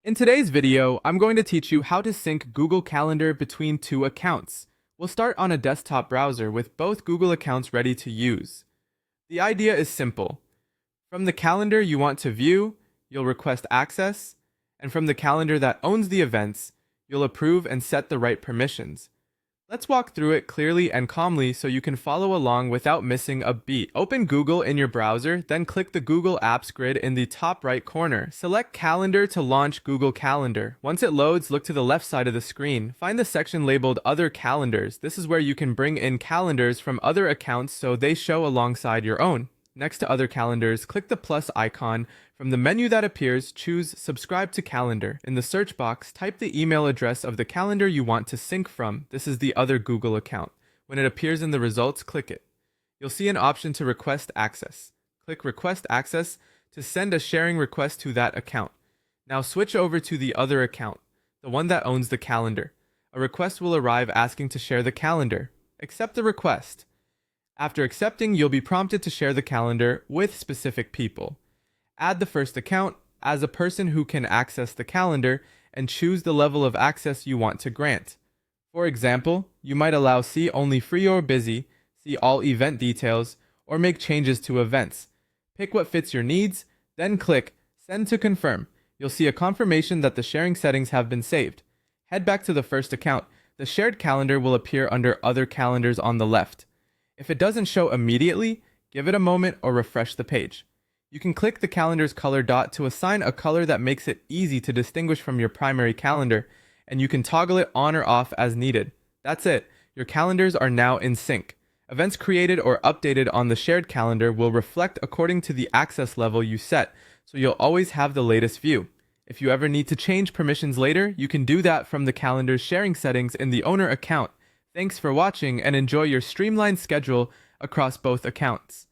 In today's video, I'm going to teach you how to sync Google Calendar between two accounts. We'll start on a desktop browser with both Google accounts ready to use. The idea is simple. From the calendar you want to view, you'll request access, and from the calendar that owns the events, you'll approve and set the right permissions. Let's walk through it clearly and calmly so you can follow along without missing a beat. Open Google in your browser, then click the Google Apps grid in the top right corner. Select Calendar to launch Google Calendar. Once it loads, look to the left side of the screen. Find the section labeled Other Calendars. This is where you can bring in calendars from other accounts so they show alongside your own. Next to Other Calendars, click the plus icon. From the menu that appears, choose Subscribe to Calendar. In the search box, type the email address of the calendar you want to sync from. This is the other Google account. When it appears in the results, click it. You'll see an option to request access. Click Request Access to send a sharing request to that account. Now switch over to the other account, the one that owns the calendar. A request will arrive asking to share the calendar. Accept the request. After accepting, you'll be prompted to share the calendar with specific people. Add the first account as a person who can access the calendar and choose the level of access you want to grant. For example, you might allow see only free or busy, see all event details, or make changes to events. Pick what fits your needs, then click Send to confirm. You'll see a confirmation that the sharing settings have been saved. Head back to the first account. The shared calendar will appear under Other Calendars on the left. If it doesn't show immediately, give it a moment or refresh the page. You can click the calendar's color dot to assign a color that makes it easy to distinguish from your primary calendar, and you can toggle it on or off as needed. That's it. Your calendars are now in sync. Events created or updated on the shared calendar will reflect according to the access level you set, so you'll always have the latest view. If you ever need to change permissions later, you can do that from the calendar's sharing settings in the owner account. Thanks for watching and enjoy your streamlined schedule across both accounts.